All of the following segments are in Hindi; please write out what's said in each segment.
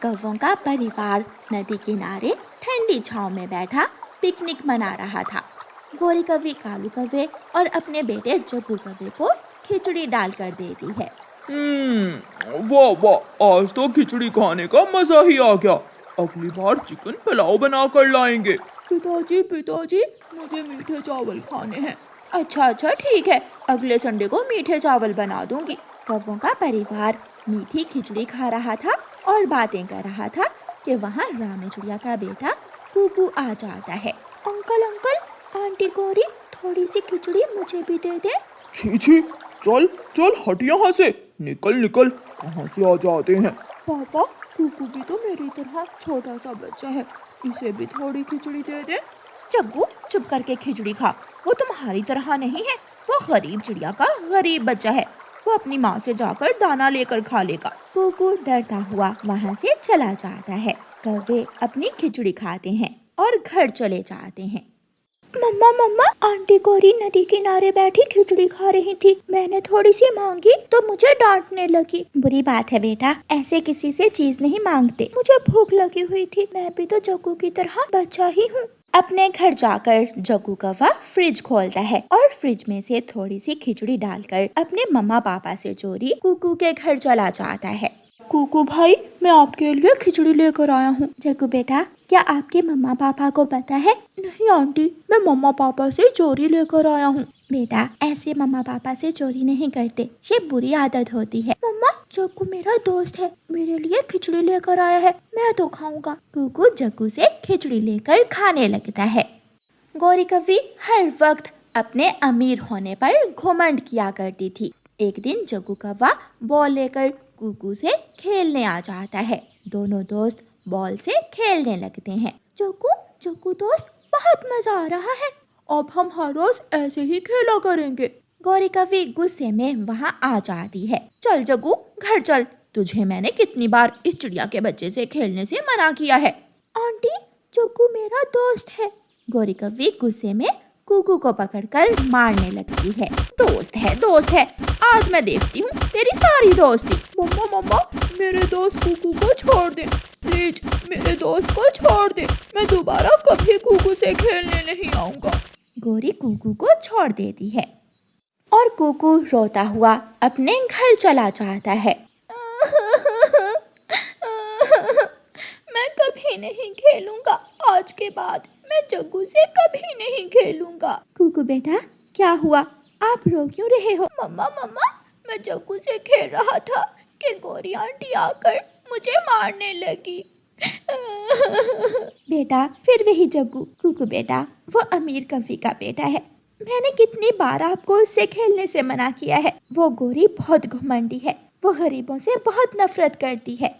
कौवों का परिवार नदी किनारे ठंडी छांव में बैठा पिकनिक मना रहा था। गोरी कौवी कालू कौवे और अपने बेटे जग्गू कौवे को खिचड़ी डालकर देती है। वाह वाह, आज तो खिचड़ी खाने का मजा ही आ गया। अगली बार चिकन पुलाव बना कर लाएंगे। पिताजी मुझे मीठे चावल खाने हैं। अच्छा ठीक है, अगले संडे को मीठे चावल बना दूंगी। कौवों का परिवार मीठी खिचड़ी खा रहा था और बातें कर रहा था कि वहाँ रामू चिड़िया का बेटा कुकू आ जाता है। अंकल आंटी गौरी, थोड़ी सी खिचड़ी मुझे भी दे दे। छी, चल हट यहाँ से। निकल, कहाँ से आ जाते हैं। पापा, कुकू भी तो मेरी तरह छोटा सा बच्चा है, इसे भी थोड़ी खिचड़ी दे दे। जग्गू चुप करके खिचड़ी खा, वो तुम्हारी तरह नहीं है। वो गरीब चिड़िया का गरीब बच्चा है, वो अपनी माँ से जाकर दाना लेकर खा लेगा। कुकू डरता हुआ वहाँ से चला जाता है। कौवे अपनी खिचड़ी खाते हैं और घर चले जाते हैं। मम्मा, आंटी गौरी नदी किनारे बैठी खिचड़ी खा रही थी। मैंने थोड़ी सी मांगी तो मुझे डांटने लगी। बुरी बात है बेटा, ऐसे किसी से चीज नहीं मांगते। मुझे भूख लगी हुई थी, मैं भी तो जग्गू की तरह बच्चा ही हूँ। अपने घर जाकर जग्गू कौवा फ्रिज खोलता है और फ्रिज में से थोड़ी सी खिचड़ी डालकर अपने मम्मा पापा से चोरी कुकू के घर चला जाता है। कुकू भाई, मैं आपके लिए खिचड़ी लेकर आया हूँ। जग्गू बेटा, क्या आपके मम्मा पापा को पता है? नहीं आंटी, मैं मम्मा पापा से चोरी लेकर आया हूँ। बेटा, ऐसे मम्मा पापा से चोरी नहीं करते, ये बुरी आदत होती है। मम्मा, जग्गू मेरा दोस्त है, मेरे लिए खिचड़ी लेकर आया है, मैं तो खाऊंगा। कुकू जग्गू से खिचड़ी लेकर खाने लगता है। गोरी कौवी हर वक्त अपने अमीर होने पर घमंड किया करती थी। एक दिन जग्गू कौवा बॉल लेकर कुकू से खेलने आ जाता है। दोनों दोस्त बॉल से खेलने लगते हैं। जग्गू दोस्त, बहुत मजा आ रहा है, अब हम हर रोज ऐसे ही खेला करेंगे। गोरी कौवी गुस्से में वहाँ आ जाती है। चल जग्गू, घर चल, तुझे मैंने कितनी बार इस चिड़िया के बच्चे से खेलने से मना किया है। आंटी, जग्गू मेरा दोस्त है। गोरी कौवी गुस्से में कुकू को पकड़कर मारने लगती है। दोस्त है, आज मैं देखती हूँ तेरी सारी दोस्ती। मम्मा, मेरे दोस्त कुकू को छोड़ दे, प्लीज मेरे दोस्त को छोड़ दे, मैं दोबारा कभी कुकू से खेलने नहीं आऊंगा। गोरी कुकू को छोड़ देती है और कुकू रोता हुआ अपने घर चला जाता है। मैं कभी नहीं खेलूंगा, आज के बाद मैं जग्गू से कभी नहीं खेलूंगा। कुकू बेटा, क्या हुआ? आप रो क्यों रहे हो? मम्मा, मैं जग्गू से खेल रहा था कि गोरी आंटी आकर मुझे मारने लगी। बेटा, फिर वही जग्गू। कुकू बेटा, वो अमीर कौवी का बेटा है। मैंने कितनी बार आपको उससे खेलने से मना किया है। वो गोरी बहुत घमंडी है, वो गरीबों से बहुत नफरत करती है।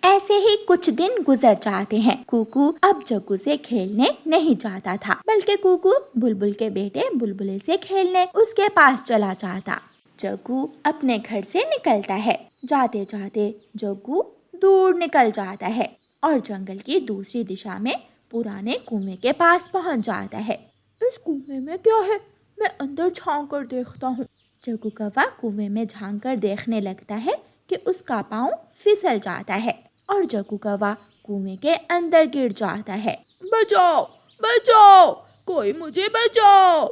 ऐसे ही कुछ दिन गुजर जाते हैं। कुकू अब जग्गू से खेलने नहीं जाता था, बल्कि कुकू बुलबुल के बेटे बुलबुले से खेलने उसके पास चला जाता। जग्गू अपने घर से निकलता है। जाते जाते जग्गू दूर निकल जाता है और जंगल की दूसरी दिशा में पुराने कुएं के पास पहुंच जाता है। इस कुएं में क्या है? मैं अंदर झांक कर देखता हूँ। जग्गू कौवा कुएं में झांक कर देखने लगता है कि उसका पाँव फिसल जाता है और जग्गू कौवा कुएं के अंदर गिर जाता है। बचाओ, कोई मुझे बचाओ।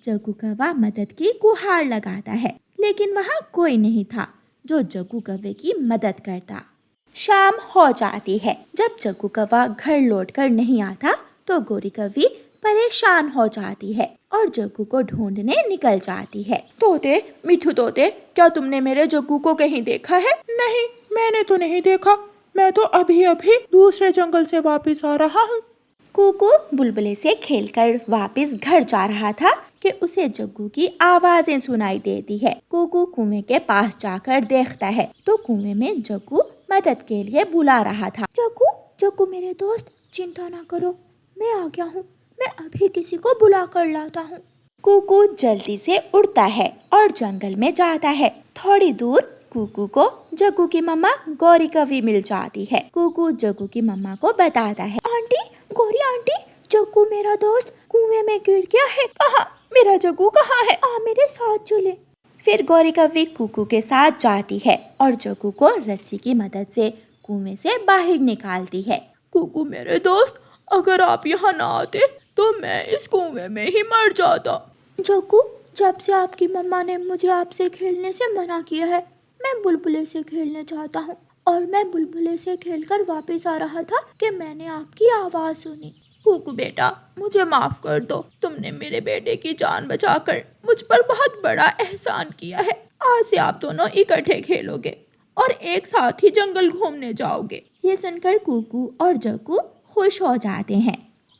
जग्गू कौवा मदद की गुहार लगाता है, लेकिन वहाँ कोई नहीं था जो जग्गू कौवे की मदद करता। शाम हो जाती है। जब जग्गू कौवा घर लौटकर नहीं आता तो गोरी कौवी परेशान हो जाती है और जग्गू को ढूंढने निकल जाती है। मिठू तोते, क्या तुमने मेरे जग्गू को कहीं देखा है? नहीं, मैंने तो नहीं देखा, मैं तो अभी दूसरे जंगल से वापस आ रहा हूँ। कुकू बुलबुले से खेलकर वापस घर जा रहा था कि उसे जग्गू की आवाजें सुनाई देती है। कुकू कुएं के पास जाकर देखता है तो कुएं में जग्गू मदद के लिए बुला रहा था। जग्गू मेरे दोस्त, चिंता ना करो, मैं आ गया हूँ, मैं अभी किसी को बुला कर लाता हूँ। कुकू जल्दी से उड़ता है और जंगल में जाता है। थोड़ी दूर कुकू को जग्गू की मम्मा गोरी कौवी मिल जाती है। कुकू जग्गू की मम्मा को बताता है। गोरी आंटी, जग्गू मेरा दोस्त कुएं में गिर गया है। कहाँ? मेरा जग्गू कहाँ है? आ मेरे साथ चले। फिर गौरी कव्वी कुकू के साथ जाती है और जग्गू को रस्सी की मदद से कुएं से बाहर निकालती है। कुकू मेरे दोस्त, अगर आप यहाँ ना आते तो मैं इस कुएं में ही मर जाता। जग्गू, जब से आपकी मम्मा ने मुझे आपसे खेलने से मना किया है, मैं बुलबुले से खेलने चाहता हूँ। और मैं बुलबुले से खेलकर वापस आ रहा था कि मैंने आपकी आवाज़ सुनी। कुकू बेटा, मुझे माफ कर दो। तुमने मेरे बेटे की जान बचाकर मुझ पर बहुत बड़ा एहसान किया है। आज से आप दोनों इकट्ठे खेलोगे और एक साथ ही जंगल घूमने जाओगे। ये सुनकर कुकू और जग्गू खुश हो जाते हैं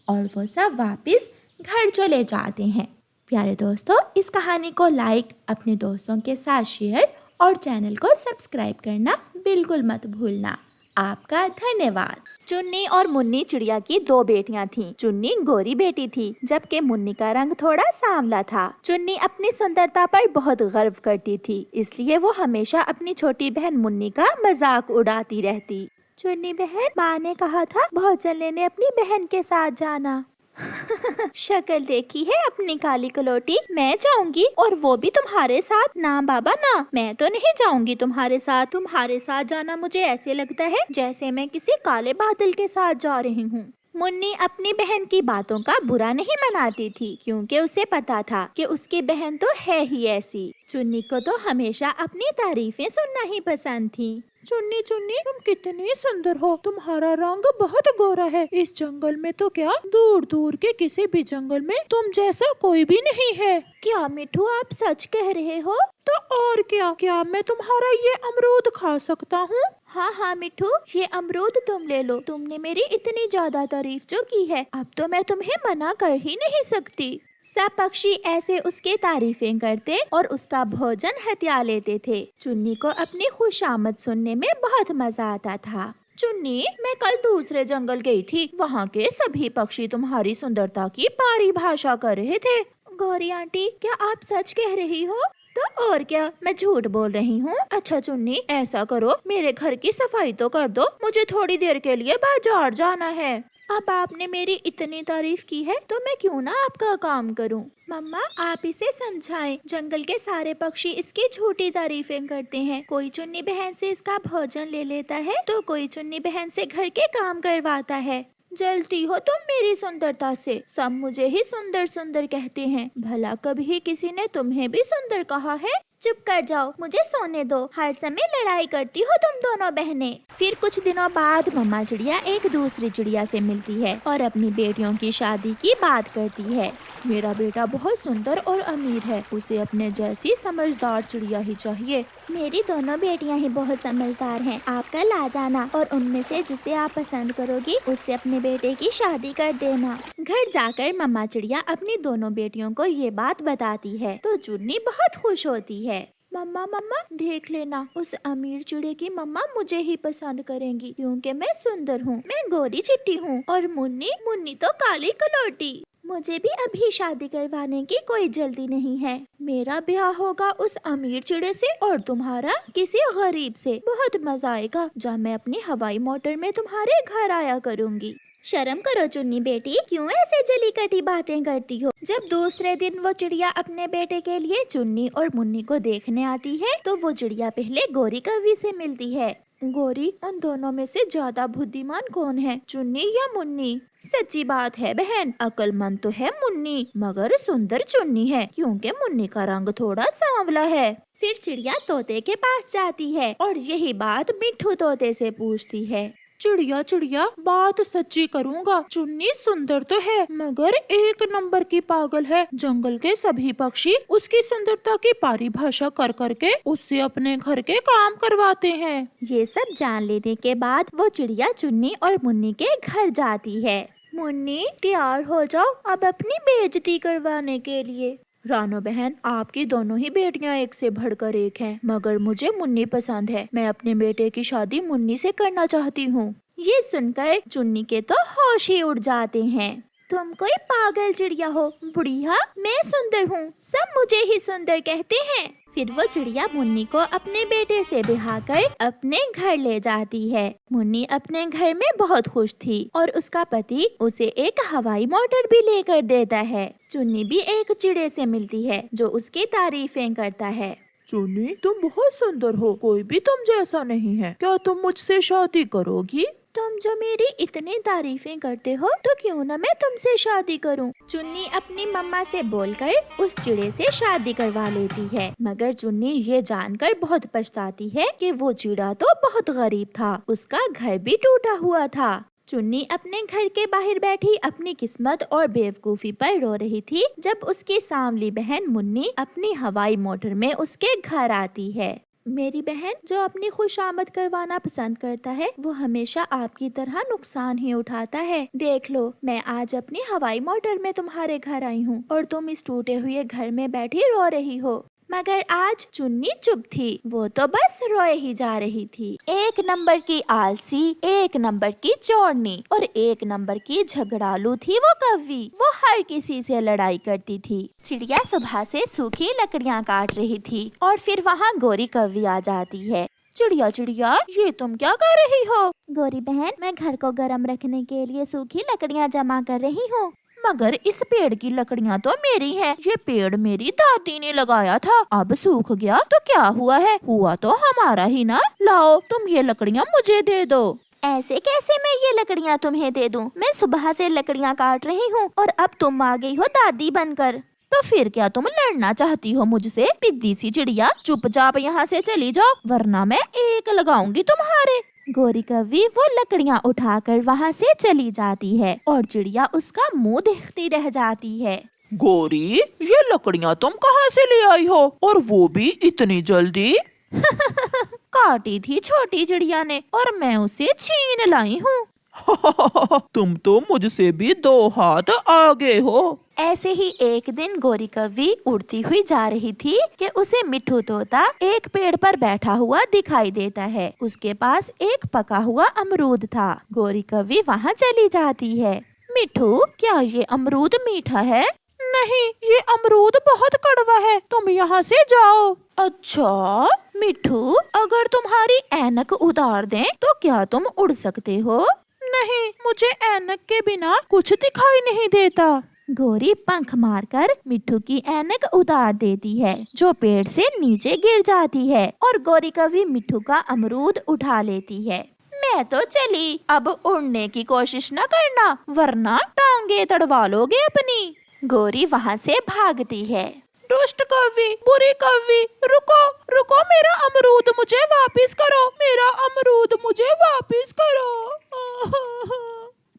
और वो सब वापस घर चले जाते हैं। प्यारे दोस्तों, इस कहानी को लाइक, अपने दोस्तों के साथ शेयर और चैनल को सब्सक्राइब करना बिल्कुल मत भूलना। आपका धन्यवाद। चुन्नी और मुन्नी चिड़िया की दो बेटियां थीं। चुन्नी गोरी बेटी थी, जबकि मुन्नी का रंग थोड़ा सांवला था। चुन्नी अपनी सुंदरता पर बहुत गर्व करती थी, इसलिए वो हमेशा अपनी छोटी बहन मुन्नी का मजाक उड़ाती रहती। चुन्नी बहन, माँ ने कहा था भोजन लेने अपनी बहन के साथ जाना। शक्ल देखी है अपनी काली कलोटी, मैं जाऊंगी और वो भी तुम्हारे साथ? ना बाबा ना, मैं तो नहीं जाऊंगी तुम्हारे साथ। तुम्हारे साथ जाना मुझे ऐसे लगता है जैसे मैं किसी काले बादल के साथ जा रही हूँ। मुन्नी अपनी बहन की बातों का बुरा नहीं मनाती थी, क्योंकि उसे पता था कि उसकी बहन तो है ही ऐसी। चुन्नी को तो हमेशा अपनी तारीफें सुनना ही पसंद थी। चुन्नी चुन्नी, तुम कितनी सुंदर हो। तुम्हारा रंग बहुत गोरा है। इस जंगल में तो क्या, दूर दूर के किसी भी जंगल में तुम जैसा कोई भी नहीं है। क्या मिठू, आप सच कह रहे हो? तो और क्या मैं तुम्हारा ये अमरूद खा सकता हूँ? हाँ हाँ मिठू, ये अमरूद तुम ले लो। तुमने मेरी इतनी ज्यादा तारीफ जो की है, अब तो मैं तुम्हें मना कर ही नहीं सकती। सब पक्षी ऐसे उसके तारीफें करते और उसका भोजन हत्या लेते थे। चुन्नी को अपनी खुशामद सुनने में बहुत मजा आता था। चुन्नी, मैं कल दूसरे जंगल गई थी, वहाँ के सभी पक्षी तुम्हारी सुंदरता की परिभाषा कर रहे थे। गौरी आंटी, क्या आप सच कह रही हो? तो और क्या, मैं झूठ बोल रही हूँ? अच्छा चुन्नी, ऐसा करो, मेरे घर की सफाई तो कर दो, मुझे थोड़ी देर के लिए बाजार जाना है। अब आपने मेरी इतनी तारीफ की है तो मैं क्यों ना आपका काम करूं। मम्मा, आप इसे समझाएं। जंगल के सारे पक्षी इसकी झूठी तारीफें करते हैं। कोई चुन्नी बहन से इसका भोजन ले लेता है तो कोई चुन्नी बहन से घर के काम करवाता है। जलती हो तुम मेरी सुंदरता से। सब मुझे ही सुंदर सुंदर कहते हैं, भला कभी किसी ने तुम्हें भी सुंदर कहा है? चुप कर जाओ, मुझे सोने दो। हर समय लड़ाई करती हो तुम दोनों बहनें। फिर कुछ दिनों बाद मम्मा चिड़िया एक दूसरी चिड़िया से मिलती है और अपनी बेटियों की शादी की बात करती है। मेरा बेटा बहुत सुंदर और अमीर है, उसे अपने जैसी समझदार चिड़िया ही चाहिए। मेरी दोनों बेटियां ही बहुत समझदार हैं। आप कल आ जाना और उनमें से जिसे आप पसंद करोगी उससे अपने बेटे की शादी कर देना। घर जाकर मम्मा चिड़िया अपनी दोनों बेटियों को ये बात बताती है तो चुन्नी बहुत खुश होती है। मम्मा मम्मा, देख लेना, उस अमीर चिड़े की मम्मा मुझे ही पसंद करेंगी, क्योंकि मैं सुंदर हूँ, मैं गोरी चिट्टी हूँ। और मुन्नी मुन्नी तो काली कलौटी। मुझे भी अभी शादी करवाने की कोई जल्दी नहीं है। मेरा ब्याह होगा उस अमीर चिड़े से और तुम्हारा किसी गरीब से। बहुत मजा आएगा जब मैं अपनी हवाई मोटर में तुम्हारे घर आया करूँगी। शर्म करो चुन्नी बेटी, क्यों ऐसे जली कटी बातें करती हो? जब दूसरे दिन वो चिड़िया अपने बेटे के लिए चुन्नी और मुन्नी को देखने आती है तो वो चिड़िया पहले गोरी कव्वी से मिलती है। गोरी, उन दोनों में से ज्यादा बुद्धिमान कौन है, चुन्नी या मुन्नी? सच्ची बात है बहन, अक्लमंद तो है मुन्नी, मगर सुंदर चुन्नी है, क्योंकि मुन्नी का रंग थोड़ा सांवला है। फिर चिड़िया तोते के पास जाती है और यही बात मिट्ठू तोते से पूछती है। चिड़िया चिड़िया, बात सच्ची करूँगा, चुन्नी सुंदर तो है मगर एक नंबर की पागल है। जंगल के सभी पक्षी उसकी सुंदरता की परिभाषा कर करके उससे अपने घर के काम करवाते हैं। ये सब जान लेने के बाद वो चिड़िया चुन्नी और मुन्नी के घर जाती है। मुन्नी, तैयार हो जाओ अब अपनी बेइज्जती करवाने के लिए। रानो बहन, आपकी दोनों ही बेटियां एक से बढ़कर एक हैं, मगर मुझे मुन्नी पसंद है। मैं अपने बेटे की शादी मुन्नी से करना चाहती हूँ। ये सुनकर चुन्नी के तो होश ही उड़ जाते हैं। तुम कोई पागल चिड़िया हो बुढ़िया, मैं सुंदर हूँ, सब मुझे ही सुंदर कहते हैं। फिर वो चिड़िया मुन्नी को अपने बेटे से ब्याह कर अपने घर ले जाती है। मुन्नी अपने घर में बहुत खुश थी और उसका पति उसे एक हवाई मोटर भी लेकर देता है। चुन्नी भी एक चिड़े से मिलती है जो उसकी तारीफें करता है। चुन्नी तुम बहुत सुंदर हो, कोई भी तुम जैसा नहीं है। क्या तुम मुझसे शादी करोगी? तुम जो मेरी इतनी तारीफें करते हो तो क्यों ना मैं तुमसे शादी करूं। चुन्नी अपनी मम्मा से बोलकर उस चिड़े से शादी करवा लेती है, मगर चुन्नी ये जानकर बहुत पछताती है कि वो चिड़ा तो बहुत गरीब था, उसका घर भी टूटा हुआ था। चुन्नी अपने घर के बाहर बैठी अपनी किस्मत और बेवकूफी पर रो रही थी जब उसकी सांवली बहन मुन्नी अपनी हवाई मोटर में उसके घर आती है। मेरी बहन जो अपनी खुशामद करवाना पसंद करता है वो हमेशा आपकी तरह नुकसान ही उठाता है। देख लो, मैं आज अपनी हवाई मोटर में तुम्हारे घर आई हूँ और तुम इस टूटे हुए घर में बैठी रो रही हो। मगर आज चुन्नी चुप थी, वो तो बस रोए ही जा रही थी। एक नंबर की आलसी, एक नंबर की चोरनी और एक नंबर की झगड़ालू थी वो कौवी। वो हर किसी से लड़ाई करती थी। चिड़िया सुबह से सूखी लकड़ियाँ काट रही थी और फिर वहाँ गोरी कौवी आ जाती है। चिड़िया चिड़िया, ये तुम क्या कर रही हो? गोरी बहन, मैं घर को गर्म रखने के लिए सूखी लकड़ियाँ जमा कर रही हूँ। मगर इस पेड़ की लकड़ियाँ तो मेरी हैं। ये पेड़ मेरी दादी ने लगाया था, अब सूख गया तो क्या हुआ है? हुआ तो हमारा ही ना। लाओ, तुम ये लकड़ियाँ मुझे दे दो। ऐसे कैसे मैं ये लकड़ियाँ तुम्हें दे दूँ? मैं सुबह से लकड़ियाँ काट रही हूँ और अब तुम आ गई हो दादी बनकर। तो फिर क्या तुम लड़ना चाहती हो मुझसे? पिद्दी सी चिड़िया, चुपचाप यहाँ से चली जाओ वरना मैं एक लगाऊंगी तुम्हारे। गोरी कौवी वो लकड़ियाँ उठाकर वहाँ से चली जाती है और चिड़िया उसका मुंह देखती रह जाती है। गोरी, ये लकड़ियाँ तुम कहाँ से ले आई हो और वो भी इतनी जल्दी? काटी थी छोटी चिड़िया ने और मैं उसे छीन लाई हूँ। तुम तो मुझसे भी 2 हाथ आगे हो। ऐसे ही एक दिन गोरी कौवी उड़ती हुई जा रही थी कि उसे मिट्ठू तोता एक पेड़ पर बैठा हुआ दिखाई देता है। उसके पास एक पका हुआ अमरूद था। गोरी कौवी वहाँ चली जाती है। मिट्ठू, क्या ये अमरूद मीठा है? नहीं, ये अमरूद बहुत कड़वा है, तुम यहाँ से जाओ। अच्छा मिट्ठू, अगर तुम्हारी ऐनक उतार दें तो क्या तुम उड़ सकते हो? नहीं, मुझे ऐनक के बिना कुछ दिखाई नहीं देता। गोरी पंख मारकर मिट्ठू की ऐनक उतार देती है जो पेड़ से नीचे गिर जाती है और गोरी कौवी मिट्ठू का अमरूद उठा लेती है। मैं तो चली, अब उड़ने की कोशिश न करना वरना टांगे तड़वा लोगे अपनी। गोरी वहाँ से भागती है। दुष्ट कौवी, बुरी कौवी, रुको रुको, मेरा अमरूद मुझे वापस करो, मेरा अमरूद मुझे वापस करो।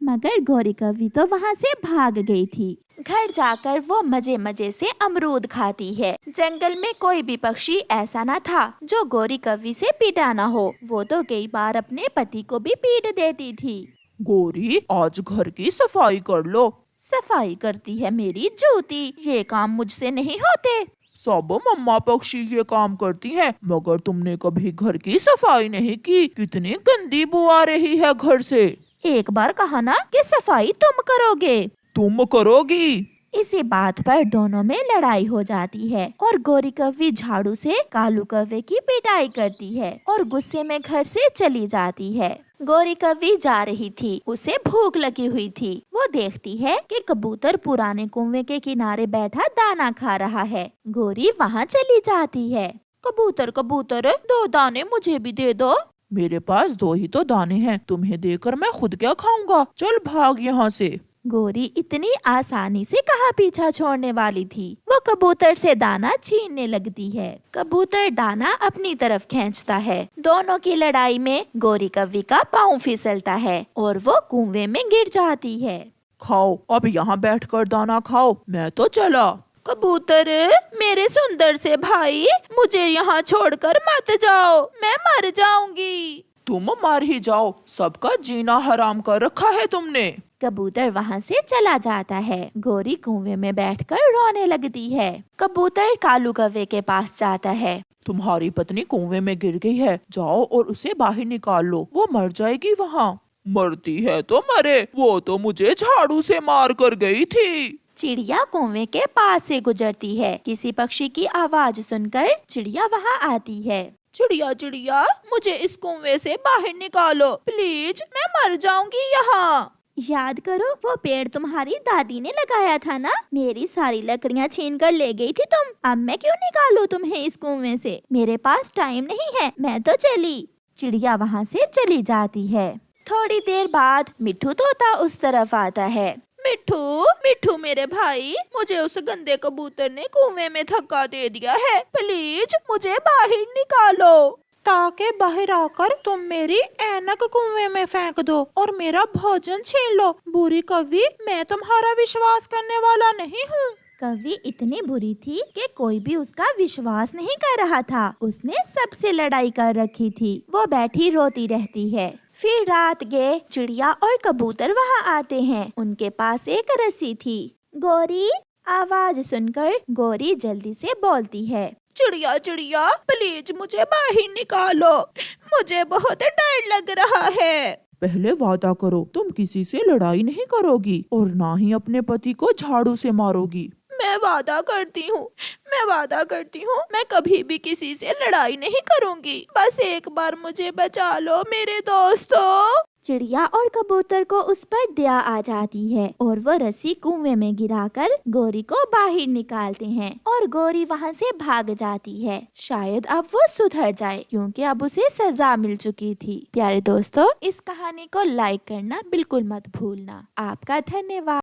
मगर गोरी कौवी तो वहाँ से भाग गई थी। घर जाकर वो मजे मजे से अमरूद खाती है। जंगल में कोई भी पक्षी ऐसा न था जो गोरी कौवी से पिटा न हो। वो तो कई बार अपने पति को भी पीट देती थी। गोरी, आज घर की सफाई कर लो। सफाई करती है मेरी जूती, ये काम मुझसे नहीं होते। सब मम्मा पक्षी ये काम करती हैं, मगर तुमने कभी घर की सफाई नहीं की। कितनी गंदी बू आ रही है घर से। एक बार कहा ना कि सफाई तुम करोगे। तुम करोगी? इसी बात पर दोनों में लड़ाई हो जाती है और गोरी कौवी झाड़ू से कालू कौवे की पिटाई करती है और गुस्से में घर से चली जाती है। गोरी कौवी जा रही थी, उसे भूख लगी हुई थी। वो देखती है कि कबूतर पुराने कुएं के किनारे बैठा दाना खा रहा है। गोरी वहाँ चली जाती है। कबूतर कबूतर, 2 दाने मुझे भी दे दो। मेरे पास 2 ही तो दाने हैं, तुम्हें देकर मैं खुद क्या खाऊंगा? चल भाग यहाँ से। गोरी इतनी आसानी से कहाँ पीछा छोड़ने वाली थी। वो कबूतर से दाना छीनने लगती है। कबूतर दाना अपनी तरफ खींचता है। दोनों की लड़ाई में गोरी कौवी का पाँव फिसलता है और वो कुएं में गिर जाती है। खाओ, अब यहाँ बैठकर दाना खाओ, मैं तो चला। कबूतर, मेरे सुंदर से भाई, मुझे यहाँ छोड़कर मत जाओ, मैं मर जाऊंगी। तुम मर ही जाओ, सबका जीना हराम कर रखा है तुमने। कबूतर वहाँ से चला जाता है। गोरी कुएं में बैठकर रोने लगती है। कबूतर कालू कौवे के पास जाता है। तुम्हारी पत्नी कुएं में गिर गई है, जाओ और उसे बाहर निकाल लो, वो मर जाएगी वहाँ। मरती है तो मरे, वो तो मुझे झाड़ू से मार कर गई थी। चिड़िया कुएं के पास से गुजरती है। किसी पक्षी की आवाज सुनकर चिड़िया वहाँ आती है। चिड़िया चिड़िया, मुझे इस कुएं से बाहर निकालो प्लीज, मैं मर जाऊंगी यहाँ। याद करो वो पेड़ तुम्हारी दादी ने लगाया था ना। मेरी सारी लकड़ियाँ छीन कर ले गई थी तुम। अब मैं क्यों निकालूं तुम्हें इस कुएं से? मेरे पास टाइम नहीं है, मैं तो चली। चिड़िया वहाँ से चली जाती है। थोड़ी देर बाद मिट्ठू तोता उस तरफ आता है। मिट्ठू, मिट्ठू मेरे भाई, मुझे उस गंदे कबूतर ने कुएं में धक्का दे दिया है। प्लीज मुझे बाहर निकालो। ताकि बाहर आकर तुम मेरी ऐनक कुएं में फेंक दो और मेरा भोजन छीन लो। बुरी कवि, मैं तुम्हारा विश्वास करने वाला नहीं हूँ। कवि इतनी बुरी थी कि कोई भी उसका विश्वास नहीं कर रहा था। उसने सबसे लड़ाई कर रखी थी। वो बैठी रोती रहती है। फिर रात गए, चिड़िया और कबूतर वहाँ आते हैं। उनके पास एक रस्सी थी। गोरी, आवाज सुनकर गोरी जल्दी से बोलती है। चिड़िया चिड़िया, प्लीज मुझे बाहर निकालो, मुझे बहुत डर लग रहा है। पहले वादा करो तुम किसी से लड़ाई नहीं करोगी और ना ही अपने पति को झाड़ू से मारोगी। मैं वादा करती हूँ, मैं वादा करती हूँ, मैं कभी भी किसी से लड़ाई नहीं करूँगी। बस एक बार मुझे बचा लो मेरे दोस्तों। चिड़िया और कबूतर को उस पर दया आ जाती है और वो रस्सी कुएं में गिराकर गोरी को बाहर निकालते हैं और गोरी वहाँ से भाग जाती है। शायद अब वो सुधर जाए क्योंकि अब उसे सजा मिल चुकी थी। प्यारे दोस्तों, इस कहानी को लाइक करना बिल्कुल मत भूलना। आपका धन्यवाद।